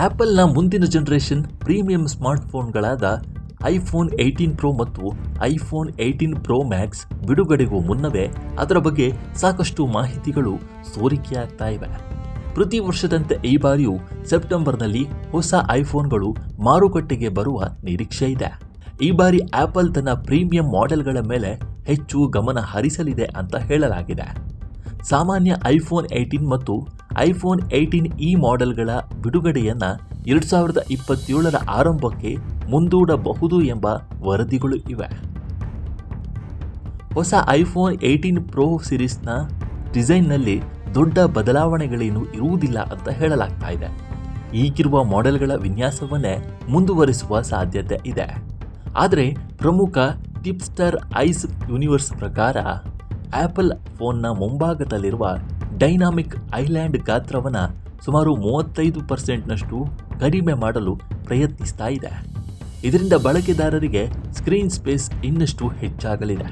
ಆಪಲ್ನ ಮುಂದಿನ generation premium ಸ್ಮಾರ್ಟ್ಫೋನ್ಗಳಾದ iPhone 18 pro ಮತ್ತು iPhone 18 pro Max ಬಿಡುಗಡೆಗೂ ಮುನ್ನವೇ ಅದರ ಬಗ್ಗೆ ಸಾಕಷ್ಟು ಮಾಹಿತಿಗಳು ಸೋರಿಕೆಯಾಗ್ತಾ ಇವೆ. ಪ್ರತಿ ವರ್ಷದಂತೆ ಈ ಬಾರಿಯೂ ಸೆಪ್ಟೆಂಬರ್ನಲ್ಲಿ ಹೊಸ ಐಫೋನ್ಗಳು ಮಾರುಕಟ್ಟೆಗೆ ಬರುವ ನಿರೀಕ್ಷೆ ಇದೆ. ಈ ಬಾರಿ ಆಪಲ್ ತನ್ನ ಪ್ರೀಮಿಯಂ ಮಾಡೆಲ್ಗಳ ಮೇಲೆ ಹೆಚ್ಚು ಗಮನ ಹರಿಸಲಿದೆ ಅಂತ ಹೇಳಲಾಗಿದೆ. ಸಾಮಾನ್ಯ ಐಫೋನ್ 18 ಮತ್ತು ಐಫೋನ್ 18 ಮಾಡೆಲ್ಗಳ ಬಿಡುಗಡೆಯನ್ನು 2027ರ ಆರಂಭಕ್ಕೆ ಮುಂದೂಡಬಹುದು ಎಂಬ ವರದಿಗಳು ಇವೆ. ಹೊಸ ಐಫೋನ್ 18 ಪ್ರೋ ಸಿರೀಸ್ನ ಡಿಸೈನ್ನಲ್ಲಿ ದೊಡ್ಡ ಬದಲಾವಣೆಗಳೇನು ಇರುವುದಿಲ್ಲ ಅಂತ ಹೇಳಲಾಗ್ತಾ ಇದೆ. ಈಗಿರುವ ಮಾಡೆಲ್ಗಳ ವಿನ್ಯಾಸವನ್ನೇ ಮುಂದುವರಿಸುವ ಸಾಧ್ಯತೆ ಇದೆ. ಆದರೆ ಪ್ರಮುಖ ಟಿಪ್ಸ್ಟರ್ ಐಸ್ ಯೂನಿವರ್ಸ್ ಪ್ರಕಾರ ಆಪಲ್ ಫೋನ್ನ ಮುಂಭಾಗದಲ್ಲಿರುವ ಡೈನಾಮಿಕ್ ಐಲ್ಯಾಂಡ್ ಗಾತ್ರವನ್ನು ಸುಮಾರು 35%ನಷ್ಟು ಕಡಿಮೆ ಮಾಡಲು ಪ್ರಯತ್ನಿಸ್ತಾ ಇದೆ. ಇದರಿಂದ ಬಳಕೆದಾರರಿಗೆ ಸ್ಕ್ರೀನ್ ಸ್ಪೇಸ್ ಇನ್ನಷ್ಟು ಹೆಚ್ಚಾಗಲಿದೆ.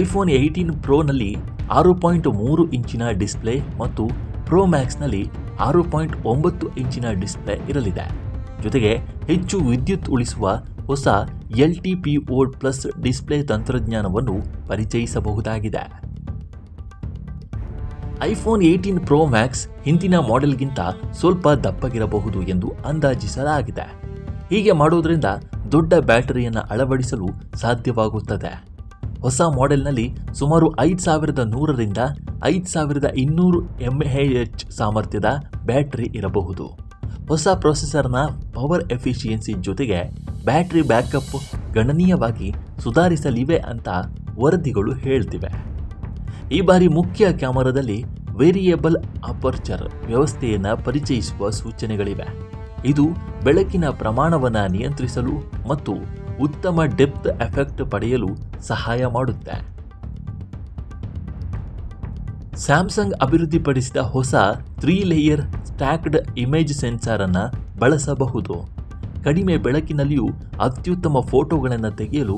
ಐಫೋನ್ 18 ಪ್ರೋನಲ್ಲಿ 6.3 ಇಂಚಿನ ಡಿಸ್ಪ್ಲೇ ಮತ್ತು ಪ್ರೋ ಮ್ಯಾಕ್ಸ್ನಲ್ಲಿ 6.9 ಇಂಚಿನ ಡಿಸ್ಪ್ಲೇ ಇರಲಿದೆ. ಜೊತೆಗೆ ಹೆಚ್ಚು ವಿದ್ಯುತ್ ಉಳಿಸುವ ಹೊಸ LTPO+ ಡಿಸ್ಪ್ಲೇ ತಂತ್ರಜ್ಞಾನವನ್ನು ಪರಿಚಯಿಸಬಹುದಾಗಿದೆ. ಐಫೋನ್ 18 ಪ್ರೋ ಮ್ಯಾಕ್ಸ್ ಹಿಂದಿನ ಮಾಡೆಲ್ಗಿಂತ ಸ್ವಲ್ಪ ದಪ್ಪಗಿರಬಹುದು ಎಂದು ಅಂದಾಜಿಸಲಾಗಿದೆ. ಹೀಗೆ ಮಾಡುವುದರಿಂದ ದೊಡ್ಡ ಬ್ಯಾಟರಿಯನ್ನು ಅಳವಡಿಸಲು ಸಾಧ್ಯವಾಗುತ್ತದೆ. ಹೊಸ ಮಾಡೆಲ್ನಲ್ಲಿ ಸುಮಾರು 5100ರಿಂದ 5200 mAh ಸಾಮರ್ಥ್ಯದ ಬ್ಯಾಟರಿ ಇರಬಹುದು. ಹೊಸ ಪ್ರೊಸೆಸರ್ನ ಪವರ್ ಎಫಿಷಿಯನ್ಸಿ ಜೊತೆಗೆ ಬ್ಯಾಟರಿ ಬ್ಯಾಕಪ್ ಗಣನೀಯವಾಗಿ ಸುಧಾರಿಸಲಿವೆ ಅಂತ ವರದಿಗಳು ಹೇಳ್ತಿವೆ. ಈ ಬಾರಿ ಮುಖ್ಯ ಕ್ಯಾಮೆರಾದಲ್ಲಿ ವೇರಿಯೇಬಲ್ ಅಪರ್ಚರ್ ವ್ಯವಸ್ಥೆಯನ್ನು ಪರಿಚಯಿಸುವ ಸೂಚನೆಗಳಿವೆ. ಇದು ಬೆಳಕಿನ ಪ್ರಮಾಣವನ್ನು ನಿಯಂತ್ರಿಸಲು ಮತ್ತು ಉತ್ತಮ ಡೆಪ್ತ್ ಎಫೆಕ್ಟ್ ಪಡೆಯಲು ಸಹಾಯ ಮಾಡುತ್ತೆ. ಸ್ಯಾಮ್ಸಂಗ್ ಅಭಿವೃದ್ಧಿಪಡಿಸಿದ ಹೊಸ 3 ಲೇಯರ್ ಸ್ಟ್ಯಾಕ್ಡ್ ಇಮೇಜ್ ಸೆನ್ಸಾರ್ ಅನ್ನು ಬಳಸಬಹುದು. ಕಡಿಮೆ ಬೆಳಕಿನಲ್ಲಿಯೂ ಅತ್ಯುತ್ತಮ ಫೋಟೋಗಳನ್ನು ತೆಗೆಯಲು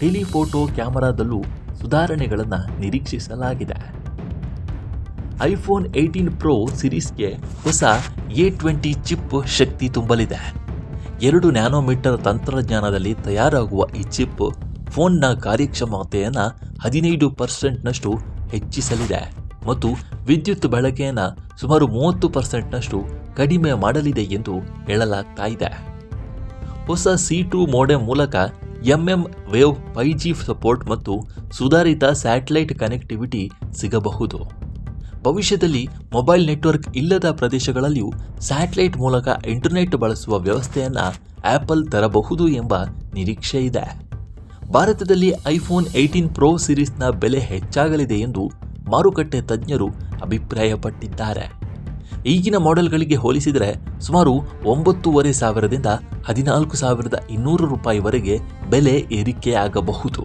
ಟೆಲಿಫೋಟೋ ಕ್ಯಾಮೆರಾದಲ್ಲೂ ಸುಧಾರಣೆಗಳನ್ನು ನಿರೀಕ್ಷಿಸಲಾಗಿದೆ. ಐಫೋನ್ 18 ಪ್ರೋ ಸಿರೀಸ್ಗೆ ಹೊಸ A20 ಚಿಪ್ ಶಕ್ತಿ ತುಂಬಲಿದೆ. 2 ನ್ಯಾನೋಮೀಟರ್ ತಂತ್ರಜ್ಞಾನದಲ್ಲಿ ತಯಾರಾಗುವ ಈ ಚಿಪ್ ಫೋನ್ನ ಕಾರ್ಯಕ್ಷಮತೆಯನ್ನು 15%ನಷ್ಟು ಹೆಚ್ಚಿಸಲಿದೆ ಮತ್ತು ವಿದ್ಯುತ್ ಬಳಕೆಯನ್ನು ಸುಮಾರು 30%ನಷ್ಟು ಕಡಿಮೆ ಮಾಡಲಿದೆ ಎಂದು ಹೇಳಲಾಗ್ತಾ ಇದೆ. ಹೊಸ C2 ಮೋಡೆಮ್ ಮೂಲಕ ವೇವ್ 5G ಸಪೋರ್ಟ್ ಮತ್ತು ಸುಧಾರಿತ ಸ್ಯಾಟಲೈಟ್ ಕನೆಕ್ಟಿವಿಟಿ ಸಿಗಬಹುದು. ಭವಿಷ್ಯದಲ್ಲಿ ಮೊಬೈಲ್ ನೆಟ್ವರ್ಕ್ ಇಲ್ಲದ ಪ್ರದೇಶಗಳಲ್ಲಿಯೂ ಸ್ಯಾಟಲೈಟ್ ಮೂಲಕ ಇಂಟರ್ನೆಟ್ ಬಳಸುವ ವ್ಯವಸ್ಥೆಯನ್ನು ಆಪಲ್ ತರಬಹುದು ಎಂಬ ನಿರೀಕ್ಷೆ ಇದೆ. ಭಾರತದಲ್ಲಿ ಐಫೋನ್ 18 ಪ್ರೋ ಸಿರೀಸ್ನ ಬೆಲೆ ಹೆಚ್ಚಾಗಲಿದೆ ಎಂದು ಮಾರುಕಟ್ಟೆ ತಜ್ಞರು ಅಭಿಪ್ರಾಯಪಟ್ಟಿದ್ದಾರೆ. ಈಗಿನ ಮಾಡೆಲ್ಗಳಿಗೆ ಹೋಲಿಸಿದರೆ ಸುಮಾರು 9,500ದಿಂದ 14,200 ರೂಪಾಯಿವರೆಗೆ ಬೆಲೆ ಏರಿಕೆಯಾಗಬಹುದು.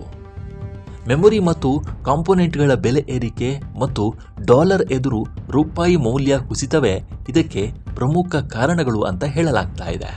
ಮೆಮೊರಿ ಮತ್ತು ಕಾಂಪೊನೆಂಟ್ಗಳ ಬೆಲೆ ಏರಿಕೆ ಮತ್ತು ಡಾಲರ್ ಎದುರು ರೂಪಾಯಿ ಮೌಲ್ಯ ಕುಸಿತವೇ ಇದಕ್ಕೆ ಪ್ರಮುಖ ಕಾರಣಗಳು ಅಂತ ಹೇಳಲಾಗ್ತಾ ಇದೆ.